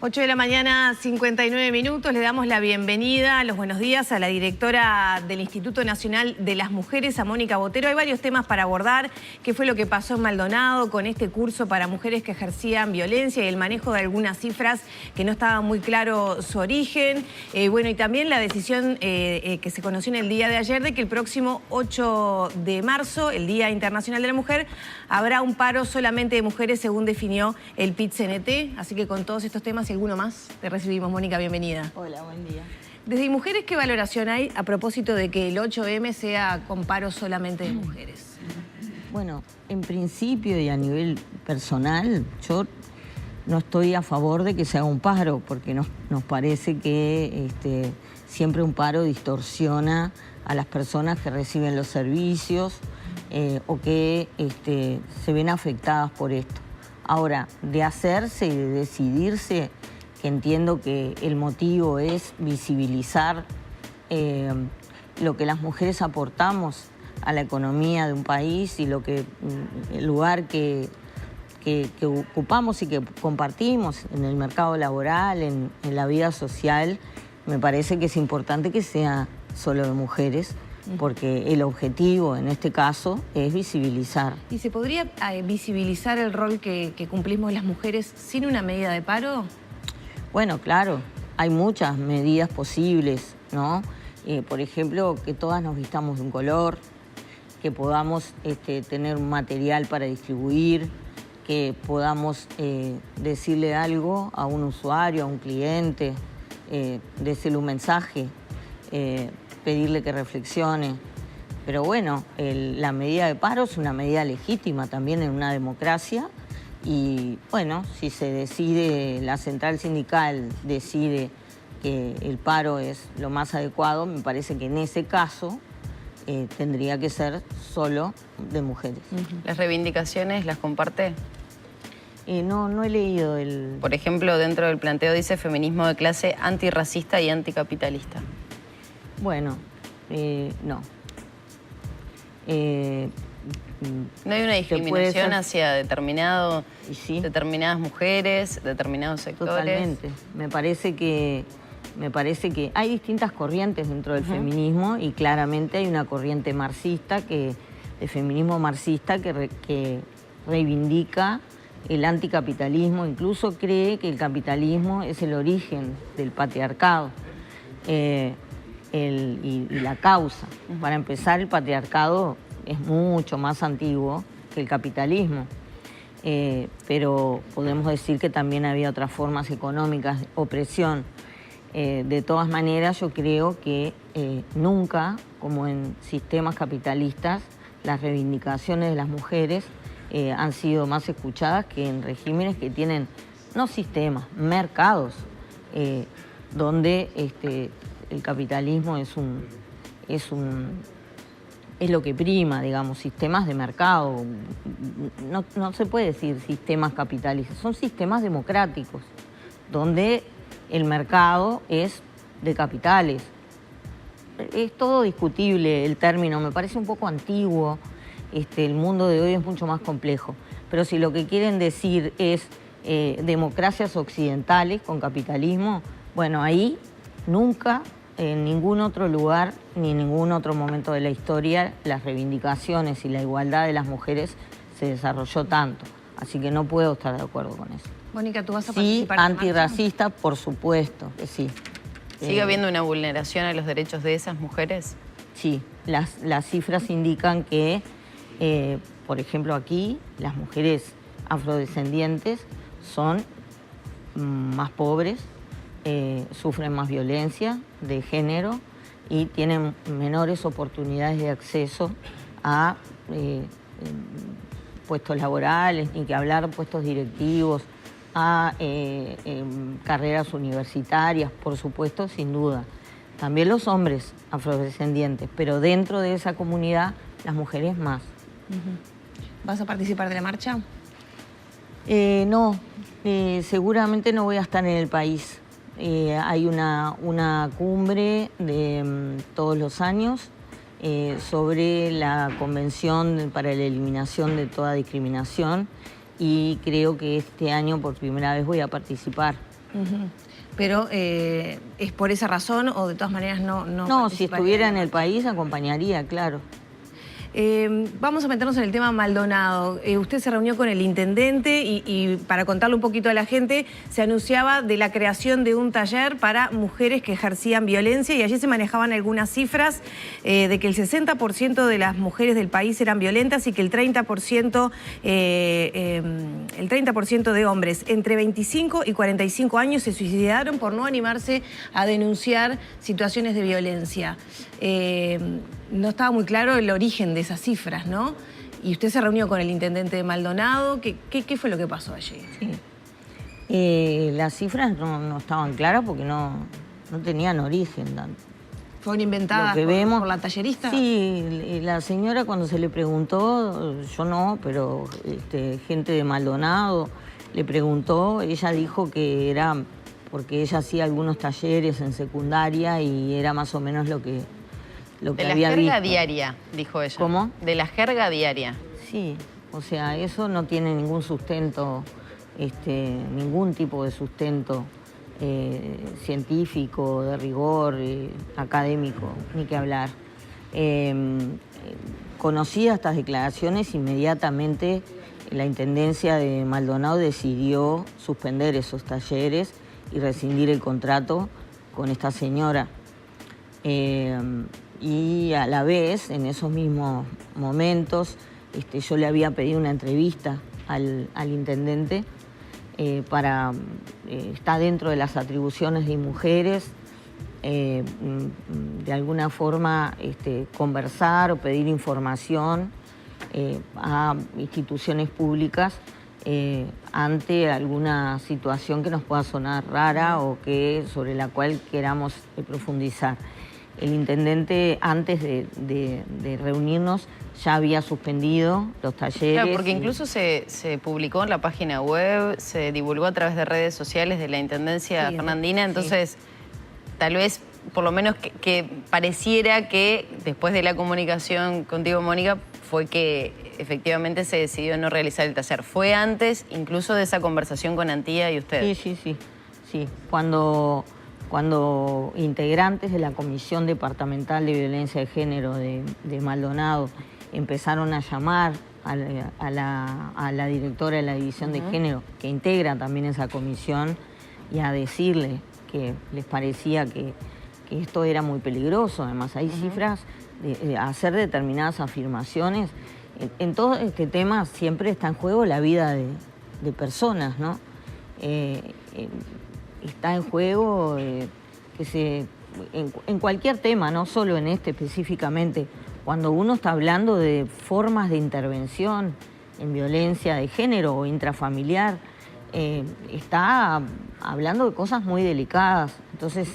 8 de la mañana, 59 minutos. Le damos la bienvenida, los buenos días a la directora del Instituto Nacional de las Mujeres, a Mónica Botero. Hay varios temas para abordar. ¿Qué fue lo que pasó en Maldonado con este curso para mujeres que ejercían violencia y el manejo de algunas cifras que no estaba muy claro su origen? Bueno, y también la decisión que se conoció en el día de ayer de que el próximo 8 de marzo, el Día Internacional de la Mujer, habrá un paro solamente de mujeres según definió el PIT-CNT. Así que con todos estos temas y alguno más, te recibimos. Mónica, bienvenida. Hola, buen día. Desde Mujeres, ¿qué valoración hay a propósito de que el 8M sea con paro solamente de mujeres? Bueno, en principio y a nivel personal, yo no estoy a favor de que se haga un paro, porque nos parece que siempre un paro distorsiona a las personas que reciben los servicios o que se ven afectadas por esto. Ahora, de hacerse y de decidirse, que entiendo que el motivo es visibilizar lo que las mujeres aportamos a la economía de un país y el lugar que ocupamos y que compartimos en el mercado laboral, en la vida social. Me parece que es importante que sea solo de mujeres, porque el objetivo en este caso es visibilizar. ¿Y se podría visibilizar el rol que cumplimos las mujeres sin una medida de paro? Bueno, claro, hay muchas medidas posibles, ¿no? Por ejemplo, que todas nos vistamos de un color, que podamos tener un material para distribuir, que podamos decirle algo a un usuario, a un cliente, decirle un mensaje, pedirle que reflexione. Pero bueno, la medida de paro es una medida legítima también en una democracia y bueno, si se decide, la central sindical decide que el paro es lo más adecuado, me parece que en ese caso tendría que ser solo de mujeres. ¿Las reivindicaciones las comparte? No he leído el... Por ejemplo, dentro del planteo dice feminismo de clase antirracista y anticapitalista. Bueno, no. ¿No hay una discriminación hacia determinadas mujeres, determinados sectores? Totalmente. Me parece que hay distintas corrientes dentro del feminismo y claramente hay una corriente marxista, de feminismo marxista, que reivindica el anticapitalismo, incluso cree que el capitalismo es el origen del patriarcado y la causa. Para empezar, el patriarcado es mucho más antiguo que el capitalismo, pero podemos decir que también había otras formas económicas de opresión. De todas maneras, yo creo que nunca, como en sistemas capitalistas, las reivindicaciones de las mujeres han sido más escuchadas que en regímenes que tienen, no sistemas, mercados, donde el capitalismo es lo que prima, digamos, sistemas de mercado. No se puede decir sistemas capitalistas, son sistemas democráticos, donde el mercado es de capitales. Es todo discutible el término, me parece un poco antiguo. El mundo de hoy es mucho más complejo. Pero si lo que quieren decir es democracias occidentales con capitalismo, bueno, ahí nunca, en ningún otro lugar ni en ningún otro momento de la historia, las reivindicaciones y la igualdad de las mujeres se desarrolló tanto. Así que no puedo estar de acuerdo con eso. Mónica, ¿tú vas a participar? Sí, antirracista, por supuesto que sí. ¿Sigue habiendo una vulneración a los derechos de esas mujeres? Sí, las cifras indican que, por ejemplo, aquí las mujeres afrodescendientes son más pobres, sufren más violencia de género y tienen menores oportunidades de acceso a puestos laborales, ni que hablar puestos directivos, a carreras universitarias, por supuesto, sin duda. También los hombres afrodescendientes, pero dentro de esa comunidad las mujeres más. ¿Vas a participar de la marcha? No, seguramente no voy a estar en el país. Hay una cumbre de todos los años sobre la Convención para la Eliminación de toda Discriminación y creo que este año por primera vez voy a participar. Pero ¿es por esa razón o de todas maneras no No, si estuviera en el país acompañaría, claro. Vamos a meternos en el tema Maldonado. Usted se reunió con el intendente y para contarle un poquito a la gente, se anunciaba de la creación de un taller para mujeres que ejercían violencia y allí se manejaban algunas cifras de que el 60% de las mujeres del país eran violentas y que el 30% de hombres entre 25 y 45 años se suicidaron por no animarse a denunciar situaciones de violencia. No estaba muy claro el origen de esas cifras, ¿no? Y usted se reunió con el intendente de Maldonado. ¿Qué fue lo que pasó allí? Sí. Las cifras no estaban claras porque no tenían origen. ¿Fueron inventadas por la tallerista? Sí, la señora cuando se le preguntó, yo no, pero gente de Maldonado le preguntó, ella dijo que era porque ella hacía algunos talleres en secundaria y era más o menos lo que había visto. De la jerga diaria, dijo ella. ¿Cómo? De la jerga diaria. Sí, o sea, eso no tiene ningún sustento, ningún tipo de sustento científico, de rigor, académico, ni que hablar. Conocidas estas declaraciones, inmediatamente la Intendencia de Maldonado decidió suspender esos talleres y rescindir el contrato con esta señora. Y a la vez, en esos mismos momentos, yo le había pedido una entrevista al intendente está dentro de las atribuciones de mujeres, de alguna forma conversar o pedir información a instituciones públicas ante alguna situación que nos pueda sonar rara o sobre la cual queramos profundizar. El intendente, antes de reunirnos, ya había suspendido los talleres. Claro, porque incluso se publicó en la página web, se divulgó a través de redes sociales de la Intendencia fernandina, entonces tal vez, por lo menos que pareciera que después de la comunicación contigo, Mónica, fue que efectivamente se decidió no realizar el taller. ¿Fue antes incluso de esa conversación con Antía y usted? Sí. Cuando integrantes de la Comisión Departamental de Violencia de Género de Maldonado empezaron a llamar a la directora de la División de Género, que integra también esa comisión, y a decirle que les parecía que esto era muy peligroso. Además, hay cifras de hacer determinadas afirmaciones. En todo este tema siempre está en juego la vida de personas, ¿no? Está en juego en cualquier tema, no solo en este específicamente. Cuando uno está hablando de formas de intervención en violencia de género o intrafamiliar, está hablando de cosas muy delicadas. Entonces,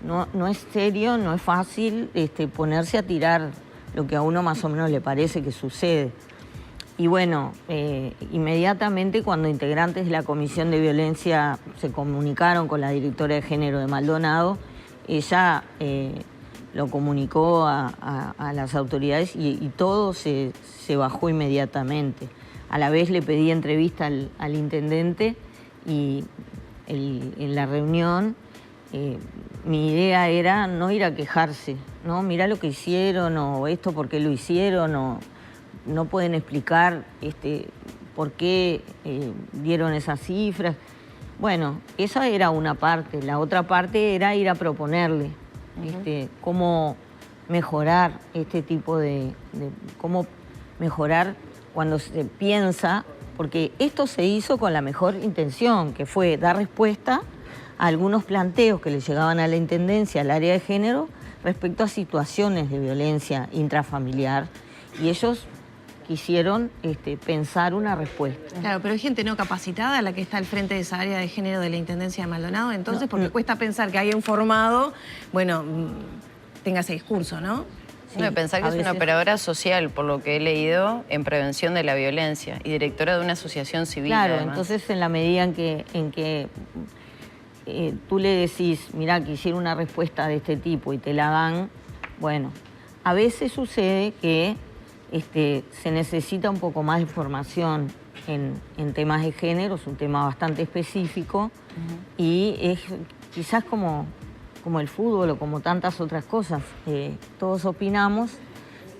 no es serio, no es fácil ponerse a tirar lo que a uno más o menos le parece que sucede. Y bueno, inmediatamente cuando integrantes de la Comisión de Violencia se comunicaron con la directora de género de Maldonado, ella lo comunicó a las autoridades y todo se bajó inmediatamente. A la vez le pedí entrevista al intendente y en la reunión mi idea era no ir a quejarse, ¿no? Mirá lo que hicieron o esto por qué lo hicieron o no pueden explicar por qué dieron esas cifras. Bueno, esa era una parte. La otra parte era ir a proponerle cómo mejorar este tipo cómo mejorar cuando se piensa, porque esto se hizo con la mejor intención, que fue dar respuesta a algunos planteos que le llegaban a la Intendencia, al área de género, respecto a situaciones de violencia intrafamiliar. Y ellos quisieron pensar una respuesta. Claro, pero hay gente no capacitada la que está al frente de esa área de género de la Intendencia de Maldonado, entonces, porque cuesta pensar que alguien formado, bueno, tenga ese discurso, ¿no? Sí, pensar que es una operadora social, por lo que he leído, en prevención de la violencia y directora de una asociación civil. Claro, además. Entonces en la medida en que tú le decís, mirá, quisiera una respuesta de este tipo y te la dan, bueno, a veces sucede que se necesita un poco más de formación en temas de género, es un tema bastante específico y es quizás como el fútbol o como tantas otras cosas. Todos opinamos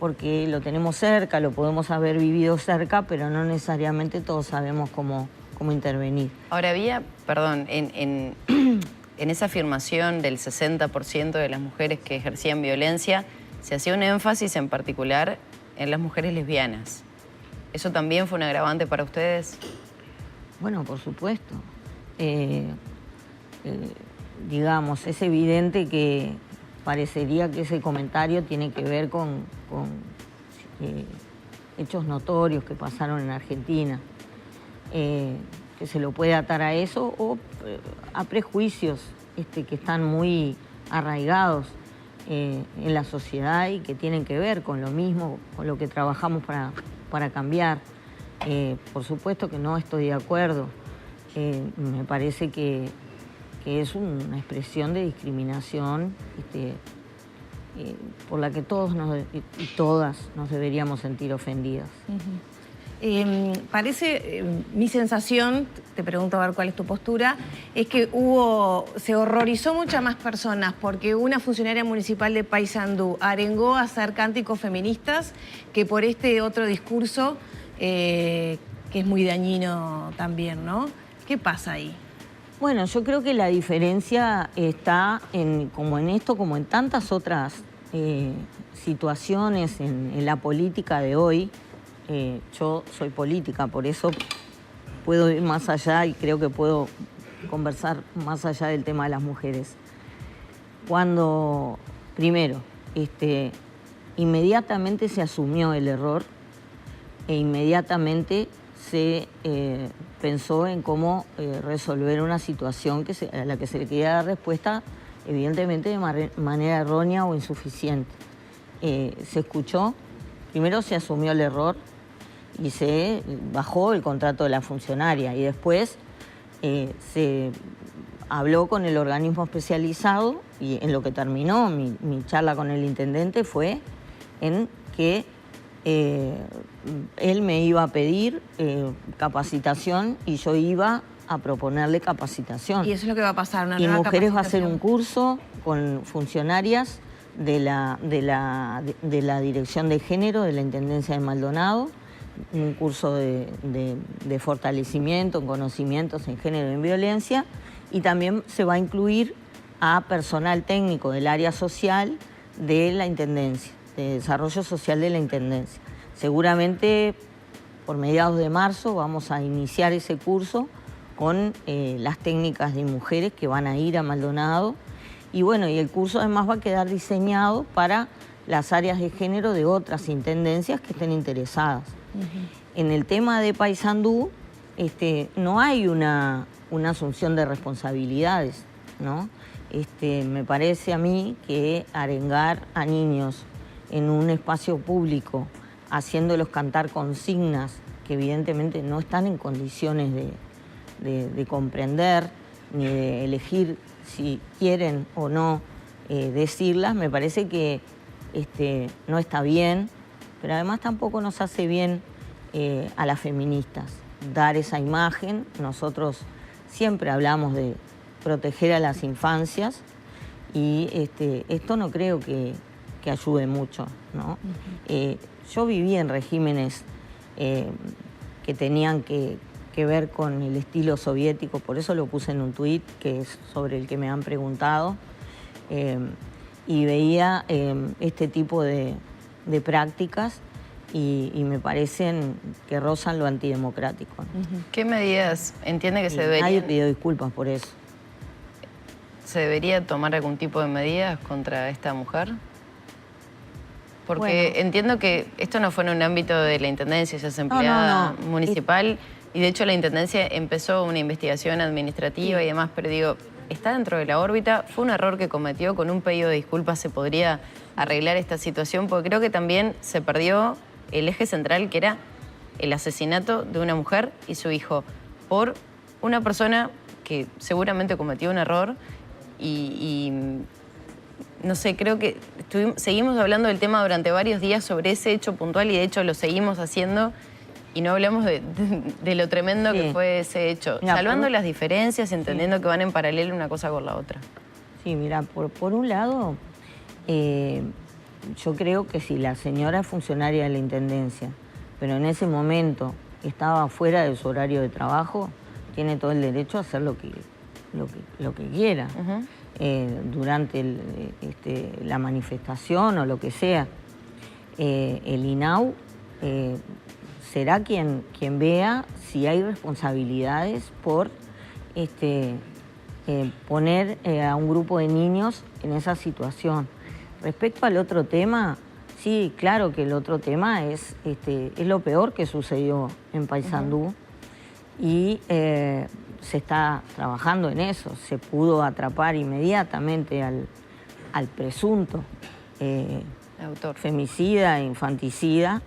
porque lo tenemos cerca, lo podemos haber vivido cerca, pero no necesariamente todos sabemos cómo intervenir. Ahora había, perdón, en esa afirmación del 60% de las mujeres que ejercían violencia, se hacía un énfasis en particular en las mujeres lesbianas. ¿Eso también fue un agravante para ustedes? Bueno, por supuesto. Digamos, es evidente que parecería que ese comentario tiene que ver con hechos notorios que pasaron en Argentina. Que se lo puede atar a eso o a prejuicios que están muy arraigados en la sociedad y que tienen que ver con lo mismo, con lo que trabajamos para cambiar. Por supuesto que no estoy de acuerdo. Me parece que es una expresión de discriminación por la que todos y todas nos deberíamos sentir ofendidas. Mi sensación, te pregunto a ver cuál es tu postura, es que se horrorizó muchas más personas porque una funcionaria municipal de Paysandú arengó a hacer cánticos feministas que por este otro discurso que es muy dañino también, ¿no? ¿Qué pasa ahí? Bueno, yo creo que la diferencia está como en esto, como en tantas otras situaciones en la política de hoy. Yo soy política, por eso puedo ir más allá y creo que puedo conversar más allá del tema de las mujeres. Cuando, primero, inmediatamente se asumió el error e inmediatamente se pensó en cómo resolver una situación a la que se le quería dar respuesta, evidentemente de manera errónea o insuficiente. Se escuchó, primero se asumió el error y se bajó el contrato de la funcionaria y después se habló con el organismo especializado y en lo que terminó mi charla con el intendente fue en que él me iba a pedir capacitación y yo iba a proponerle capacitación. ¿Y eso es lo que va a pasar? Y Mujeres va a hacer un curso con funcionarias de la Dirección de Género de la Intendencia de Maldonado, un curso de fortalecimiento en conocimientos en género y en violencia, y también se va a incluir a personal técnico del área social de la Intendencia, de Desarrollo Social de la Intendencia. Seguramente por mediados de marzo vamos a iniciar ese curso con las técnicas de mujeres que van a ir a Maldonado. Y bueno, y el curso además va a quedar diseñado para las áreas de género de otras intendencias que estén interesadas. En el tema de Paysandú, no hay una asunción de responsabilidades, ¿no? Me parece a mí que arengar a niños en un espacio público, haciéndolos cantar consignas que evidentemente no están en condiciones de comprender ni de elegir si quieren o no decirlas, me parece que no está bien, pero además tampoco nos hace bien a las feministas dar esa imagen. Nosotros siempre hablamos de proteger a las infancias y esto no creo que ayude mucho, ¿no? Yo viví en regímenes que tenían que ver con el estilo soviético, por eso lo puse en un tuit, que es sobre el que me han preguntado, y veía este tipo de prácticas y me parecen que rozan lo antidemocrático. ¿Qué medidas entiende que se deberían? Nadie pidió disculpas por eso. ¿Se debería tomar algún tipo de medidas contra esta mujer? Porque entiendo que esto no fue en un ámbito de la Intendencia, ella es empleada municipal y de hecho la Intendencia empezó una investigación administrativa y demás, pero digo, está dentro de la órbita, fue un error que cometió, con un pedido de disculpas se podría arreglar esta situación, porque creo que también se perdió el eje central que era el asesinato de una mujer y su hijo por una persona que seguramente cometió un error y no sé, creo que seguimos hablando del tema durante varios días sobre ese hecho puntual y de hecho lo seguimos haciendo Y no hablamos de lo tremendo que fue ese hecho, Mira, salvando las diferencias, entendiendo que van en paralelo una cosa con la otra. Sí, mira, por un lado, yo creo que si la señora es funcionaria de la Intendencia, pero en ese momento estaba fuera de su horario de trabajo, tiene todo el derecho a hacer lo que quiera durante la manifestación o lo que sea. El INAU será quien vea si hay responsabilidades por poner a un grupo de niños en esa situación. Respecto al otro tema, sí, claro que el otro tema es lo peor que sucedió en Paysandú y se está trabajando en eso. Se pudo atrapar inmediatamente al presunto autor, femicida e infanticida.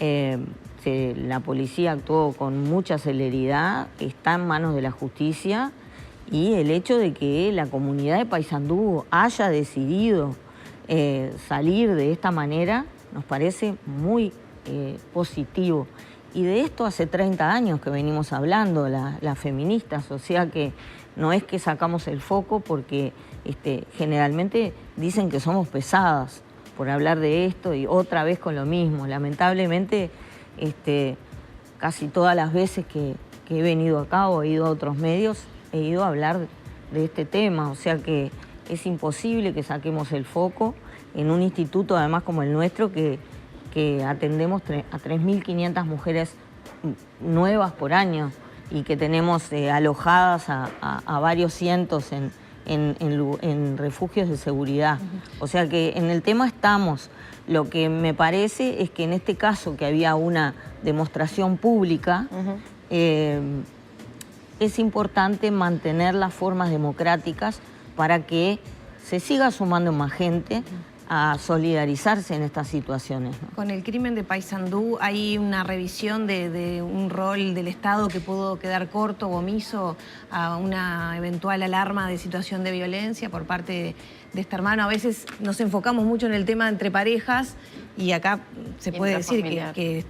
La policía actuó con mucha celeridad, está en manos de la justicia, y el hecho de que la comunidad de Paysandú haya decidido salir de esta manera nos parece muy positivo. Y de esto hace 30 años que venimos hablando las feministas, o sea que no es que sacamos el foco porque generalmente dicen que somos pesadas por hablar de esto y otra vez con lo mismo. Lamentablemente, casi todas las veces que he venido acá o he ido a otros medios, he ido a hablar de este tema, o sea que es imposible que saquemos el foco en un instituto además como el nuestro que atendemos a 3.500 mujeres nuevas por año y que tenemos alojadas a varios cientos en refugios de seguridad. O sea que en el tema estamos. Lo que me parece es que en este caso que había una demostración pública, es importante mantener las formas democráticas para que se siga sumando más gente a solidarizarse en estas situaciones, ¿no? Con el crimen de Paysandú hay una revisión de un rol del Estado que pudo quedar corto o omiso a una eventual alarma de situación de violencia por parte de este hermano. A veces nos enfocamos mucho en el tema entre parejas y acá se puede decir que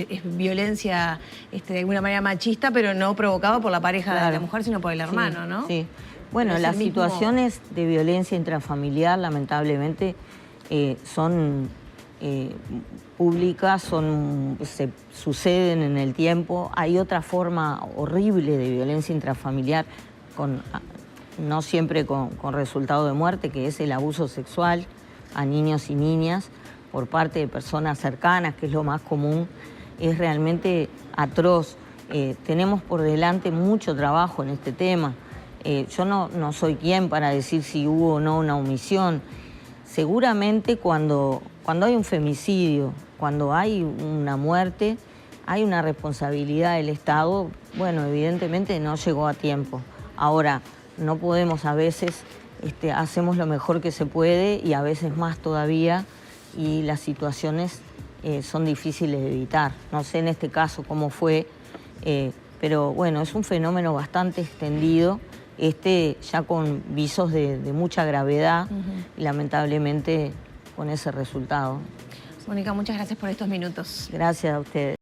es violencia de alguna manera machista, pero no provocado por la pareja de la mujer, sino por el hermano, ¿no? Sí. Bueno, las situaciones de violencia intrafamiliar, lamentablemente, son públicas, se suceden en el tiempo. Hay otra forma horrible de violencia intrafamiliar, no siempre con resultado de muerte, que es el abuso sexual a niños y niñas por parte de personas cercanas, que es lo más común. Es realmente atroz. Tenemos por delante mucho trabajo en este tema. Yo no soy quien para decir si hubo o no una omisión. Seguramente cuando hay un femicidio, cuando hay una muerte, hay una responsabilidad del Estado. Bueno, evidentemente no llegó a tiempo. Ahora, no podemos a veces, hacemos lo mejor que se puede y a veces más todavía, y las situaciones son difíciles de evitar. No sé en este caso cómo fue, pero bueno, es un fenómeno bastante extendido, ya con visos de mucha gravedad y lamentablemente con ese resultado. Mónica, muchas gracias por estos minutos. Gracias a ustedes.